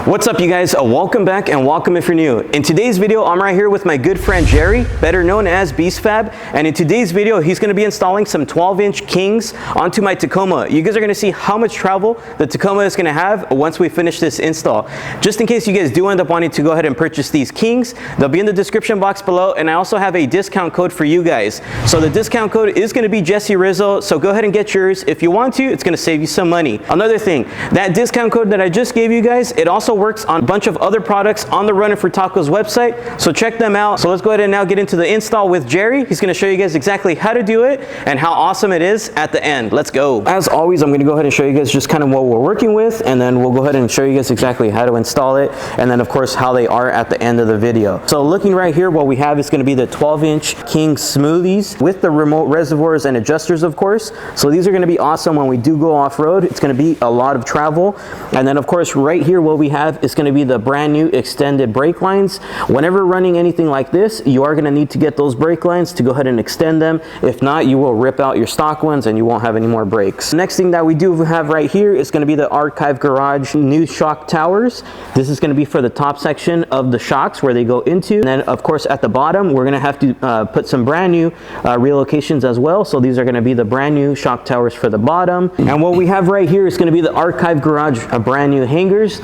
What's up, you guys? Welcome back and welcome if you're new. In today's video, I'm right here with my good friend Jerry, better known as Beast Fab, and in today's video, he's going to be installing some 12-inch Kings onto my Tacoma. You guys are going to see how much travel the Tacoma is going to have once we finish this install. Just in case you guys do end up wanting to go ahead and purchase these Kings, they'll be in the description box below, and I also have a discount code for you guys. So the discount code is going to be Jesse Rizo, so go ahead and get yours. If you want to, it's going to save you some money. Another thing, that discount code that I just gave you guys, it also works on a bunch of other products on the Running for Tacos website, so check them out. So let's go ahead and now get into the install with Jerry. He's going to show you guys exactly how to do it and how awesome it is at the end. Let's go. As always, I'm going to go ahead and show you guys just kind of what we're working with, and then we'll go ahead and show you guys exactly how to install it, and then of course how they are at the end of the video. So looking right here, what we have is going to be the 12-inch King Smoothies with the remote reservoirs and adjusters, of course. So these are going to be awesome when we do go off-road. It's going to be a lot of travel. And then of course right here, what we have is going to be the brand new extended brake lines. Whenever running anything like this, you are going to need to get those brake lines to go ahead and extend them. If not, you will rip out your stock ones and you won't have any more brakes. Next thing that we do have right here is going to be the Archive Garage new shock towers. This is going to be for the top section of the shocks where they go into. And then of course at the bottom, we're going to have to put some brand new relocations as well. So these are going to be the brand new shock towers for the bottom. And what we have right here is going to be the Archive Garage brand new hangers.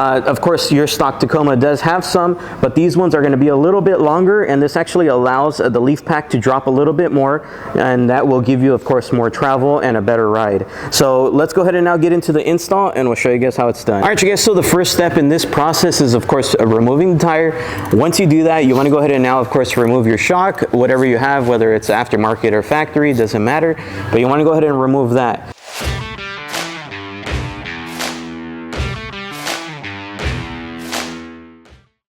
Of course, your stock Tacoma does have some, but these ones are going to be a little bit longer, and this actually allows the leaf pack to drop a little bit more, and that will give you, of course, more travel and a better ride. So let's go ahead and now get into the install, and we'll show you guys how it's done. All right, you guys, so the first step in this process is, of course, removing the tire. Once you do that, you want to go ahead and now, of course, remove your shock, whatever you have, whether it's aftermarket or factory, doesn't matter, but you want to go ahead and remove that.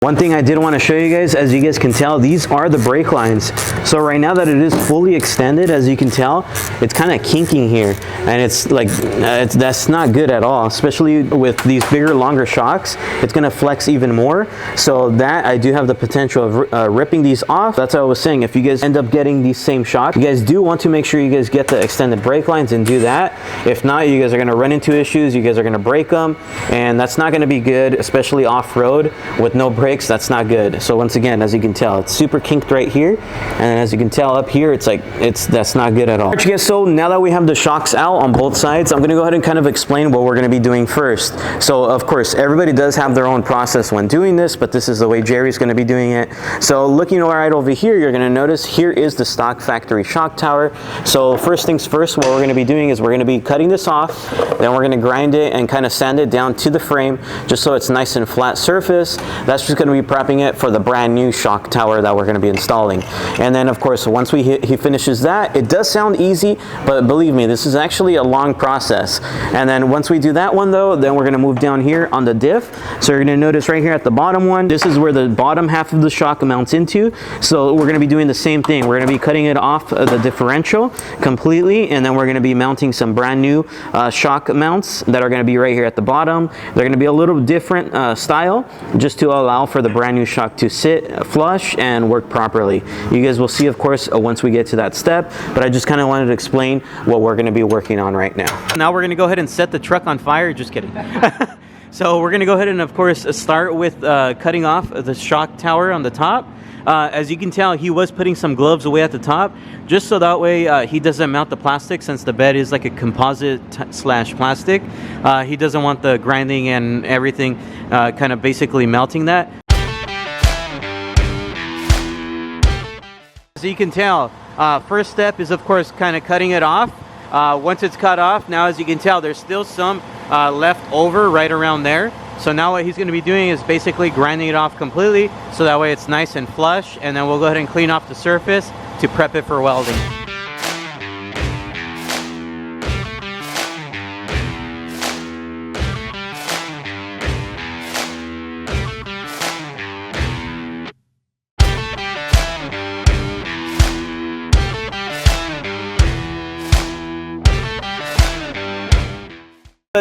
One thing I did want to show you guys, as you guys can tell, these are the brake lines. So right now that it is fully extended, as you can tell, it's kind of kinking here, and it's like that's not good at all, especially with these bigger, longer shocks. It's going to flex even more, so that I do have the potential of ripping these off. That's what I was saying. If you guys end up getting these same shocks, you guys do want to make sure you guys get the extended brake lines and do that. If not, you guys are going to run into issues. You guys are going to break them, and that's not going to be good, especially off-road with no brakes. That's not good. So once again, as you can tell, it's super kinked right here, and as you can tell up here, it's like that's not good at all. Alright, you guys, so now that we have the shocks out on both sides, I'm going to go ahead and kind of explain what we're going to be doing first. So of course, everybody does have their own process when doing this, but this is the way Jerry's going to be doing it. So looking right over here, you're going to notice here is the stock factory shock tower. So first things first, what we're going to be doing is we're going to be cutting this off, then we're going to grind it and kind of sand it down to the frame just so it's nice and flat surface. That's just going to be prepping it for the brand new shock tower that we're going to be installing. And then of course, once he finishes that, it does sound easy, but believe me, this is actually a long process. And then once we do that one though, then we're going to move down here on the diff. So you're going to notice right here at the bottom one, this is where the bottom half of the shock mounts into. So we're going to be doing the same thing. We're going to be cutting it off the differential completely, and then we're going to be mounting some brand new shock mounts that are going to be right here at the bottom. They're going to be a little different style, just to allow for the brand new shock to sit flush and work properly. You guys will see, of course, once we get to that step, but I just kind of wanted to explain what we're going to be working on right now. Now we're going to go ahead and set the truck on fire. Just kidding. So we're going to go ahead and, of course, start with cutting off the shock tower on the top. As you can tell, he was putting some gloves away at the top, just so that way he doesn't mount the plastic, since the bed is like a composite slash plastic. He doesn't want the grinding and everything kind of basically melting that. So you can tell, first step is of course kind of cutting it off. Once it's cut off, now as you can tell, there's still some left over right around there. So now what he's going to be doing is basically grinding it off completely, so that way it's nice and flush, and then we'll go ahead and clean off the surface to prep it for welding.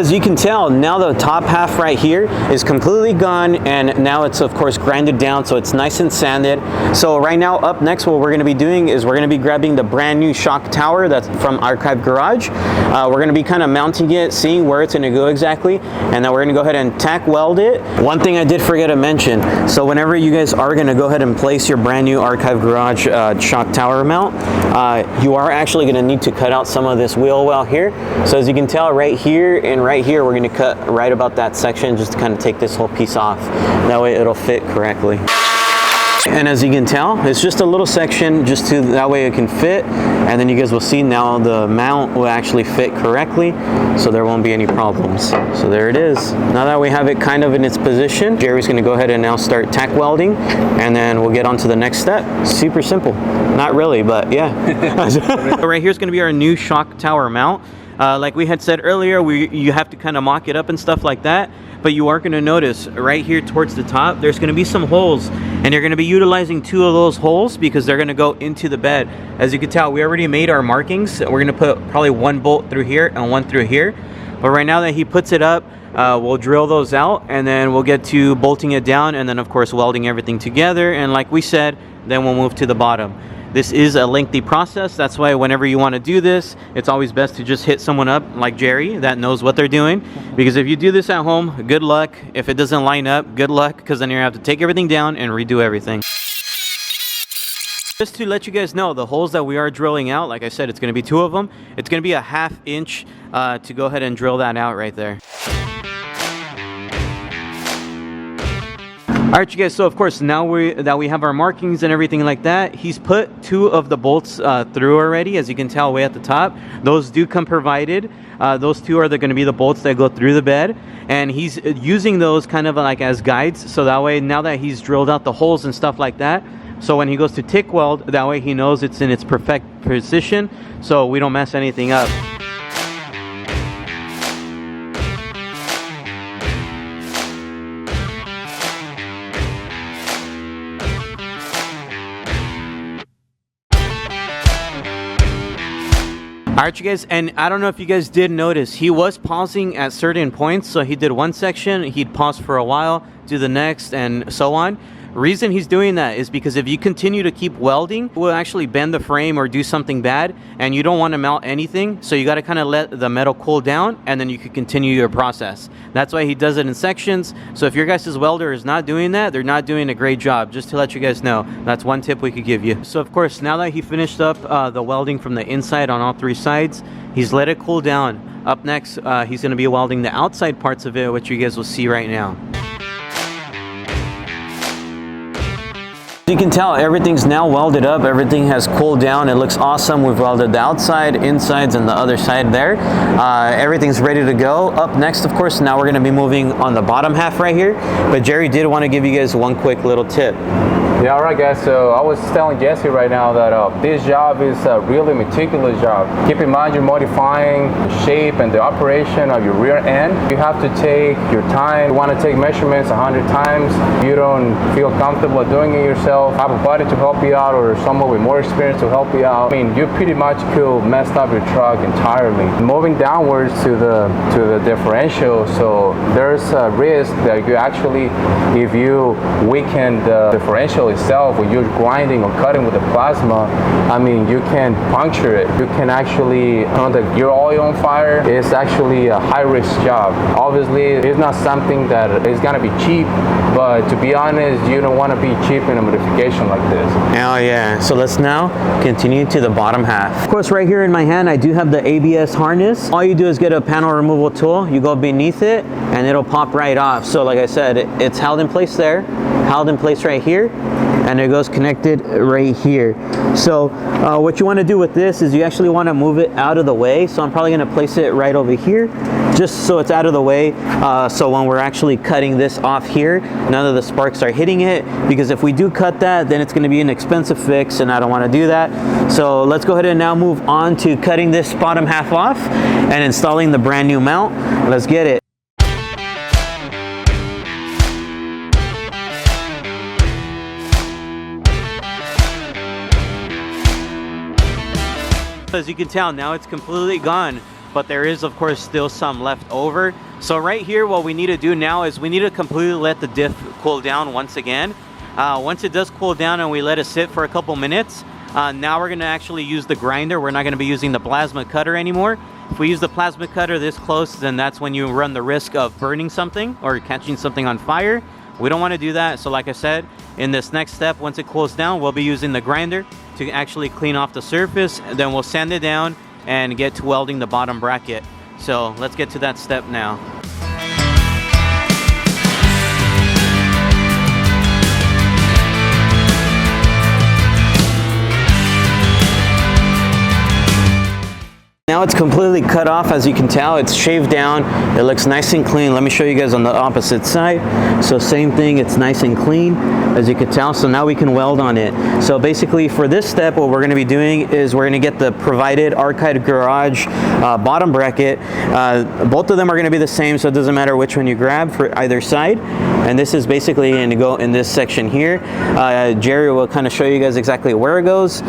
as you can tell, now the top half right here is completely gone, and now it's of course grinded down, so it's nice and sanded. So right now, up next, what we're going to be doing is we're going to be grabbing the brand new shock tower that's from Archive Garage. We're going to be kind of mounting it, seeing where it's going to go exactly, and then we're going to go ahead and tack weld it. One thing I did forget to mention, so whenever you guys are going to go ahead and place your brand new Archive Garage shock tower mount, you are actually going to need to cut out some of this wheel well here. So as you can tell, right here and right here, we're going to cut right about that section just to kind of take this whole piece off. That way it'll fit correctly. And as you can tell, it's just a little section just to that way it can fit, and then you guys will see now the mount will actually fit correctly, so there won't be any problems. So there it is. Now that we have it kind of in its position, Jerry's going to go ahead and now start tack welding, and then we'll get on to the next step. Super simple. Not really, but yeah. So right here is going to be our new shock tower mount. Like we had said earlier, you have to kind of mock it up and stuff like that. But you are going to notice right here towards the top, there's going to be some holes, and you're going to be utilizing 2 of those holes because they're going to go into the bed. As you can tell, we already made our markings. We're going to put probably 1 bolt through here and 1 through here. But right now that he puts it up, we'll drill those out, and then we'll get to bolting it down, and then of course welding everything together. And like we said, then we'll move to the bottom. This is a lengthy process. That's why whenever you want to do this, it's always best to just hit someone up like Jerry that knows what they're doing. Because if you do this at home, good luck. If it doesn't line up, good luck, because then you're going to have to take everything down and redo everything. Just to let you guys know, the holes that we are drilling out, like I said, it's going to be 2 of them. It's going to be a 1/2 inch to go ahead and drill that out right there. All right, you guys, so of course, now that we have our markings and everything like that, he's put 2 of the bolts through already, as you can tell way at the top. Those do come provided. Those 2 are going to be the bolts that go through the bed, and he's using those kind of like as guides, so that way, now that he's drilled out the holes and stuff like that, so when he goes to TIG weld, that way he knows it's in its perfect position, so we don't mess anything up. Alright, you guys, and I don't know if you guys did notice, he was pausing at certain points. So he did one section, he'd pause for a while, do the next, and so on. Reason he's doing that is because if you continue to keep welding, it will actually bend the frame or do something bad, and you don't want to melt anything. So you got to kind of let the metal cool down, and then you can continue your process. That's why he does it in sections. So if your guys' welder is not doing that, they're not doing a great job. Just to let you guys know, that's one tip we could give you. So of course, now that he finished up the welding from the inside on all 3 sides, he's let it cool down. Up next, he's going to be welding the outside parts of it, which you guys will see right now. You can tell everything's now welded up, everything has cooled down, it looks awesome. We've welded the outside, insides, and the other side there. Everything's ready to go. Up next, of course, now we're going to be moving on the bottom half right here, but Jerry did want to give you guys one quick little tip. Yeah, alright guys, so I was telling Jesse right now that this job is a really meticulous job. Keep in mind you're modifying the shape and the operation of your rear end. You have to take your time. You want to take measurements 100 times. You don't feel comfortable doing it yourself. Have a buddy to help you out or someone with more experience to help you out. I mean, you pretty much could mess up your truck entirely. Moving downwards to the differential, so there's a risk that you actually, if you weaken the differential itself, when you're grinding or cutting with the plasma, I mean, you can puncture it. You can actually turn your oil on fire. It's actually a high-risk job. Obviously, it's not something that is going to be cheap, but to be honest, you don't want to be cheap in a modification like this. Oh yeah, so let's now continue to the bottom half. Of course, right here in my hand, I do have the ABS harness. All you do is get a panel removal tool, you go beneath it, and it'll pop right off. So like I said, it's held in place there, held in place right here, and it goes connected right here. So what you want to do with this is you actually want to move it out of the way. So I'm probably going to place it right over here, just so it's out of the way. So when we're actually cutting this off here, none of the sparks are hitting it, because if we do cut that, then it's going to be an expensive fix, and I don't want to do that. So let's go ahead and now move on to cutting this bottom half off and installing the brand new mount. Let's get it. As you can tell, now it's completely gone. but there is of course still some left over. So right here, what we need to do now is we need to completely let the diff cool down once again. Once it does cool down and we let it sit for a couple minutes, now we're gonna actually use the grinder. We're not gonna be using the plasma cutter anymore. If we use the plasma cutter this close, then that's when you run the risk of burning something or catching something on fire. We don't want to do that. So like I said, in this next step, once it cools down, we'll be using the grinder to actually clean off the surface. Then we'll sand it down and get to welding the bottom bracket. So let's get to that step now. Now it's completely cut off. As you can tell, it's shaved down. It looks nice and clean. Let me show you guys on the opposite side. So same thing, it's nice and clean, as you can tell. So now we can weld on it. So basically for this step, what we're gonna be doing is we're gonna get the provided archived garage bottom bracket. Both of them are gonna be the same, so it doesn't matter which one you grab for either side. And this is basically gonna go in this section here. Jerry will kind of show you guys exactly where it goes.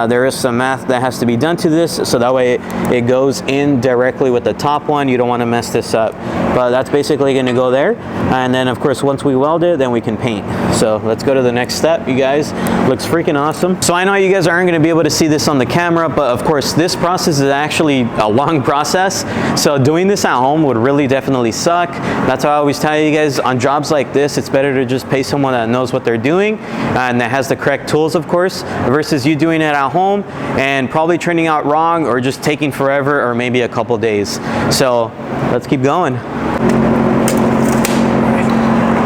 There is some math that has to be done to this, so that way it goes in directly with the top one. You don't want to mess this up, but that's basically going to go there. And then of course once we weld it, then we can paint. So let's go to the next step, you guys. Looks freaking awesome. So I know you guys aren't going to be able to see this on the camera, but of course this process is actually a long process. So doing this at home would really definitely suck. That's why I always tell you guys, on jobs like this, it's better to just pay someone that knows what they're doing and that has the correct tools, of course, versus you doing it at home and probably turning out wrong or just taking forever or maybe a couple days. So let's keep going.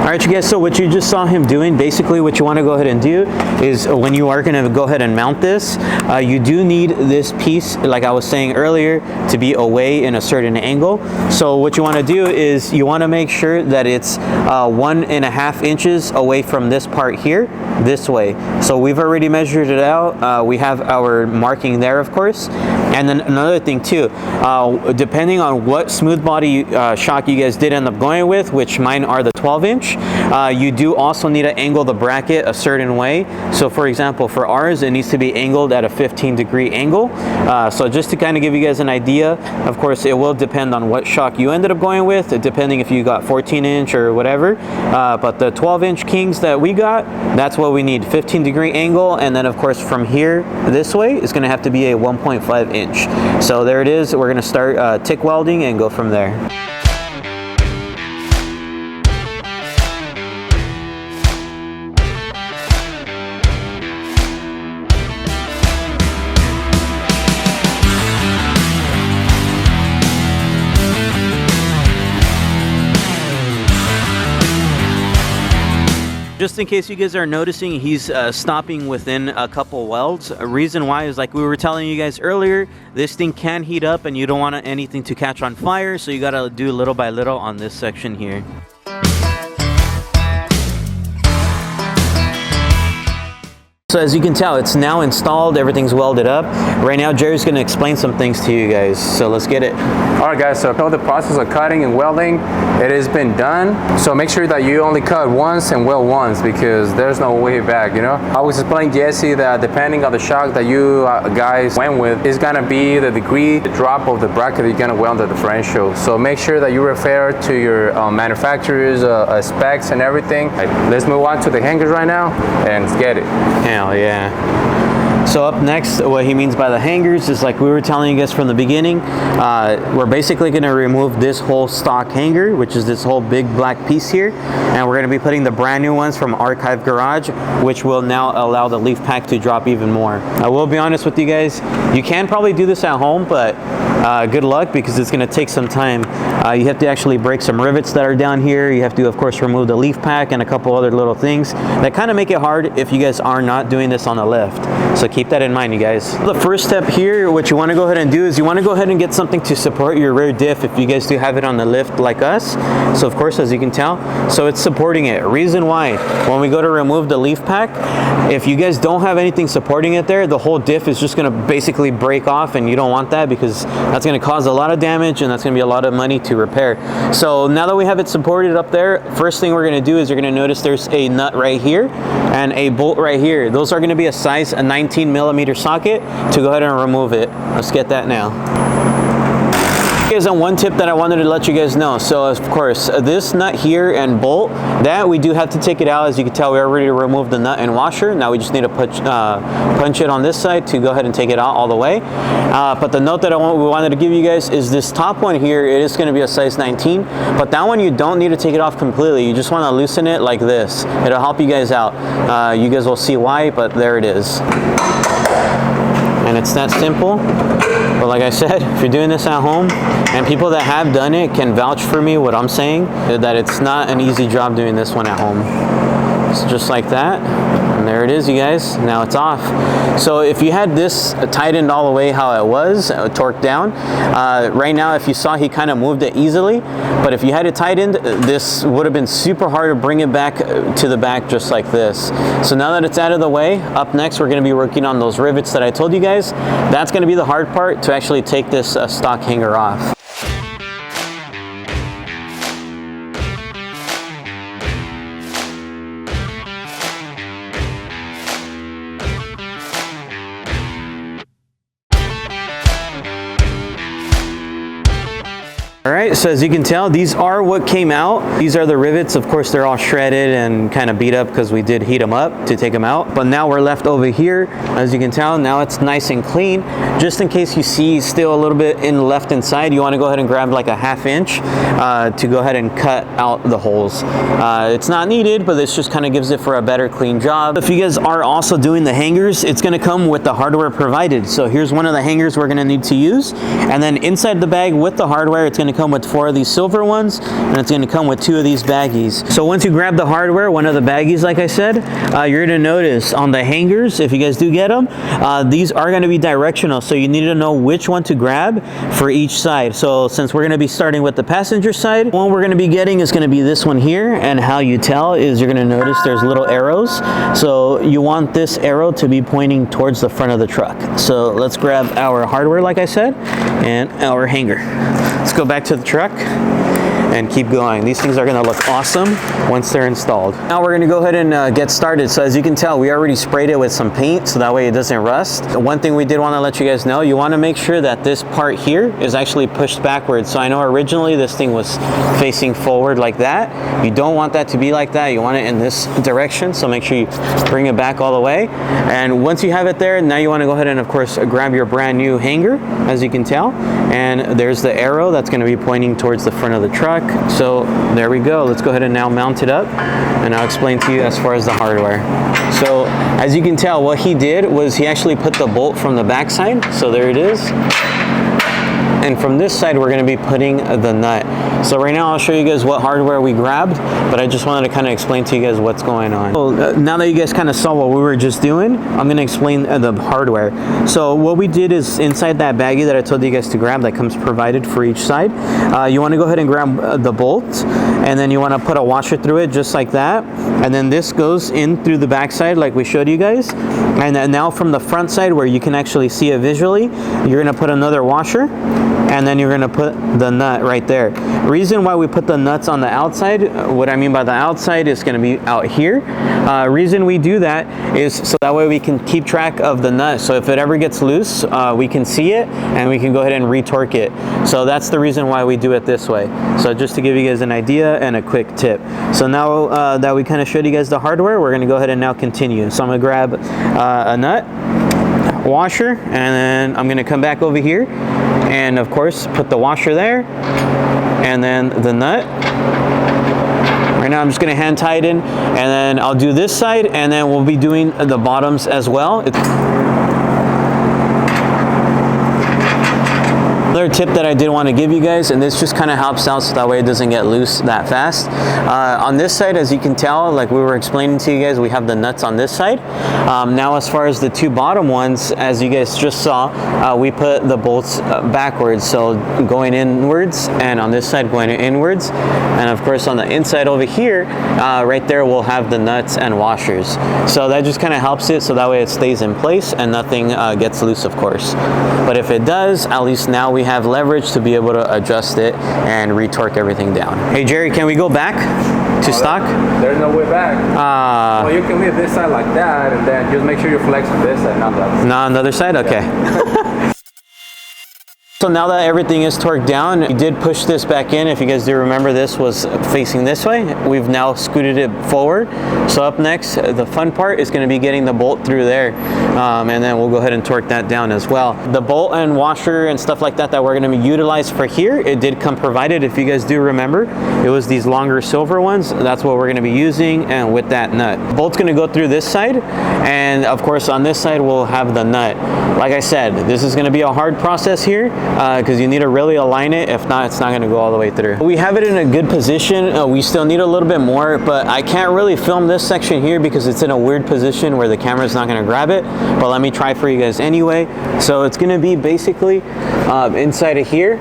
All right, you guys, so what you just saw him doing, basically what you want to go ahead and do is when you are going to go ahead and mount this, you do need this piece, like I was saying earlier, to be away in a certain angle. So what you want to do is you want to make sure that it's 1.5 inches away from this part here, this way. So we've already measured it out. We have our marking there, of course. And then another thing too, depending on what smooth body shock you guys did end up going with, which mine are the 12-inch, you do also need to angle the bracket a certain way. So for example, for ours, it needs to be angled at a 15-degree angle. So just to kind of give you guys an idea, of course, it will depend on what shock you ended up going with, depending if you got 14-inch or whatever. But the 12-inch Kings that we got, that's what we need, 15-degree angle. And then of course, from here, this way, it's gonna have to be a 1.5 inch. So there it is. We're gonna start TIG welding and go from there. Just in case you guys are noticing, he's stopping within a couple welds. A reason why is, like we were telling you guys earlier, this thing can heat up and you don't want anything to catch on fire, so you gotta do little by little on this section here. So as you can tell, it's now installed, everything's welded up. Right now, Jerry's gonna explain some things to you guys, so let's get it. All right guys, so about the process of cutting and welding, it has been done. So make sure that you only cut once and weld once, because there's no way back, you know? I was explaining Jesse that depending on the shock that you guys went with, is gonna be the degree, the drop of the bracket that you're gonna weld the differential. So make sure that you refer to your manufacturer's specs and everything. Let's move on to the hangers right now, and let's get it. Hell yeah. So up next, what he means by the hangers is, like we were telling you guys from the beginning, we're basically going to remove this whole stock hanger, which is this whole big black piece here, and we're going to be putting the brand new ones from Archive Garage, which will now allow the leaf pack to drop even more. I will be honest with you guys, you can probably do this at home, but good luck, because it's going to take some time. You have to actually break some rivets that are down here. You have to, of course, remove the leaf pack and a couple other little things that kind of make it hard if you guys are not doing this on the lift. So keep that in mind, you guys. The first step here, what you want to go ahead and do is you want to go ahead and get something to support your rear diff if you guys do have it on the lift like us. So of course, as you can tell, so it's supporting it. Reason why, when we go to remove the leaf pack, if you guys don't have anything supporting it there, the whole diff is just going to basically break off, and you don't want that, because that's going to cause a lot of damage and that's going to be a lot of money to repair. So now that we have it supported up there, first thing we're going to do is you're going to notice there's a nut right here and a bolt right here. Those are going to be a size 19mm socket to go ahead and remove it. Let's get that now. Guys, on one tip that I wanted to let you guys know. So of course, this nut here and bolt, that we do have to take it out. As you can tell, we already removed the nut and washer. Now we just need to punch it on this side to go ahead and take it out all the way. But the note that we wanted to give you guys is this top one here. It is going to be a size 19, but that one you don't need to take it off completely. You just want to loosen it like this. It'll help you guys out. You guys will see why, but there it is. And it's that simple. But like I said, if you're doing this at home, and people that have done it can vouch for me what I'm saying, that it's not an easy job doing this one at home. So just like that, and there it is, you guys. Now it's off. So if you had this tightened all the way how it was, torqued down, right now if you saw, he kind of moved it easily, but if you had it tightened, this would have been super hard to bring it back to the back just like this. So now that it's out of the way, up next we're going to be working on those rivets that I told you guys. That's going to be the hard part, to actually take this stock hanger off. Alright, so as you can tell, these are what came out. These are the rivets. Of course, they're all shredded and kind of beat up because we did heat them up to take them out. But now we're left over here. As you can tell, now it's nice and clean. Just in case you see still a little bit in left inside, you want to go ahead and grab like a 1/2 inch to go ahead and cut out the holes. It's not needed, but this just kind of gives it for a better clean job. If you guys are also doing the hangers, it's going to come with the hardware provided. So here's one of the hangers we're going to need to use. And then inside the bag with the hardware, it's going to come with 4 of these silver ones, and it's going to come with 2 of these baggies. So once you grab the hardware, one of the baggies, like I said, you're going to notice on the hangers, if you guys do get them, these are going to be directional, so you need to know which one to grab for each side. So since we're going to be starting with the passenger side, one we're going to be getting is going to be this one here, and how you tell is you're going to notice there's little arrows. So you want this arrow to be pointing towards the front of the truck. So let's grab our hardware, like I said, and our hanger. Let's go back to the truck and keep going. These things are going to look awesome once they're installed. Now we're going to go ahead and get started. So as you can tell, we already sprayed it with some paint so that way it doesn't rust. One thing we did want to let you guys know, you want to make sure that this part here is actually pushed backwards. So I know originally this thing was facing forward like that. You don't want that to be like that. You want it in this direction. So make sure you bring it back all the way. And once you have it there, now you want to go ahead and of course grab your brand new hanger, as you can tell. And there's the arrow that's going to be pointing towards the front of the truck. So there we go. Let's go ahead and now mount it up, and I'll explain to you as far as the hardware. So as you can tell, what he did was he actually put the bolt from the back side. So there it is. And from this side, we're going to be putting the nut. So right now, I'll show you guys what hardware we grabbed, but I just wanted to kind of explain to you guys what's going on. So now that you guys kind of saw what we were just doing, I'm going to explain the hardware. So what we did is inside that baggie that I told you guys to grab that comes provided for each side, you want to go ahead and grab the bolt, and then you want to put a washer through it just like that. And then this goes in through the back side like we showed you guys. And then now from the front side where you can actually see it visually, you're going to put another washer, and then you're going to put the nut right there. Reason why we put the nuts on the outside, what I mean by the outside is going to be out here. Reason we do that is so that way we can keep track of the nut. So if it ever gets loose, we can see it and we can go ahead and retorque it. So that's the reason why we do it this way. So just to give you guys an idea and a quick tip. So now that we kind of showed you guys the hardware, we're going to go ahead and now continue. So I'm going to grab a nut, washer, and then I'm going to come back over here and of course put the washer there, and then the nut. Right now I'm just going to hand tighten, and then I'll do this side, and then we'll be doing the bottoms as well. Another tip that I did want to give you guys, and this just kind of helps out so that way it doesn't get loose that fast. On this side, as you can tell, like we were explaining to you guys, we have the nuts on this side. Now as far as the 2 bottom ones, as you guys just saw, we put the bolts backwards, so going inwards, and on this side going inwards. And of course on the inside over here, right there we'll have the nuts and washers. So that just kind of helps it so that way it stays in place and nothing gets loose, of course. But if it does, at least now we have leverage to be able to adjust it and retorque everything down. Hey Jerry, can we go back to stock? There's no way back. Well, you can leave this side like that, and then just make sure you flex on this side, not the other side. No, on the other side? Okay. Yeah. So now that everything is torqued down, we did push this back in. If you guys do remember, this was facing this way. We've now scooted it forward. So up next, the fun part is going to be getting the bolt through there. And then we'll go ahead and torque that down as well. The bolt and washer and stuff like that we're going to utilize for here, it did come provided. If you guys do remember, it was these longer silver ones. That's what we're going to be using, and with that nut. The bolt's going to go through this side, and of course on this side we'll have the nut. Like I said, this is going to be a hard process here because you need to really align it. If not, it's not going to go all the way through. We have it in a good position. We still need a little bit more, but I can't really film this section here because it's in a weird position where the camera's not going to grab it. But let me try for you guys anyway. So it's going to be basically inside of here.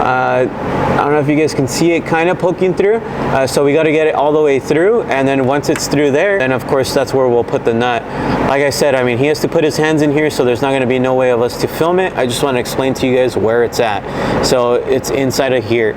I don't know if you guys can see it kind of poking through. So we got to get it all the way through, and then once it's through there, then of course that's where we'll put the nut. Like I said, I mean, he has to put his hands in here, so there's not going to be no way of us to film it. I just want to explain to you guys where it's at. So it's inside of here,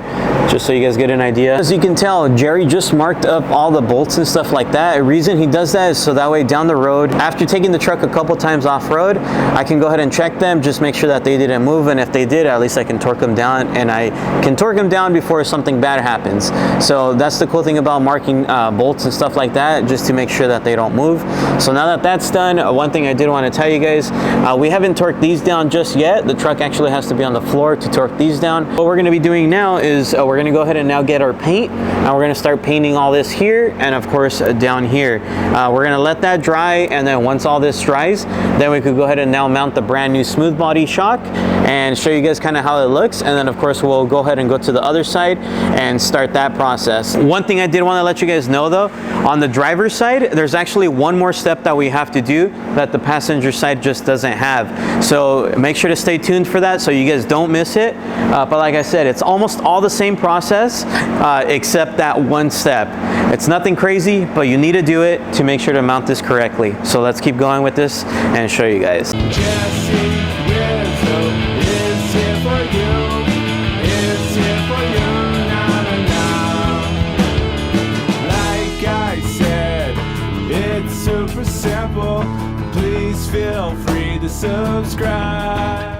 just so you guys get an idea. As you can tell, Jerry just marked up all the bolts and stuff like that. The reason he does that is so that way down the road, after taking the truck a couple times off-road, I can go ahead and check them, just make sure that they didn't move, and if they did, at least I can torque them down, and I can torque them down before something bad happens. So that's the cool thing about marking bolts and stuff like that, just to make sure that they don't move. So now that that's done, one thing I did want to tell you guys, we haven't torqued these down just yet. The truck actually has to be on the floor to torque these down. What we're going to be doing now is we're going to go ahead and now get our paint, and we're going to start painting all this here, and of course down here. We're going to let that dry, and then once all this dries, then we could go ahead and now mount the brand new smooth body shock and show you guys kind of how it looks, and then of course we'll go ahead and go to the other side and start that process. One thing I did want to let you guys know though, on the driver's side, there's actually one more step that we have to do that the passenger side just doesn't have. So make sure to stay tuned for that so you guys don't miss it. But like I said, it's almost all the same process except that one step. It's nothing crazy, but you need to do it to make sure to mount this correctly. So let's keep going with this and show you guys. Super simple. Please feel free to subscribe.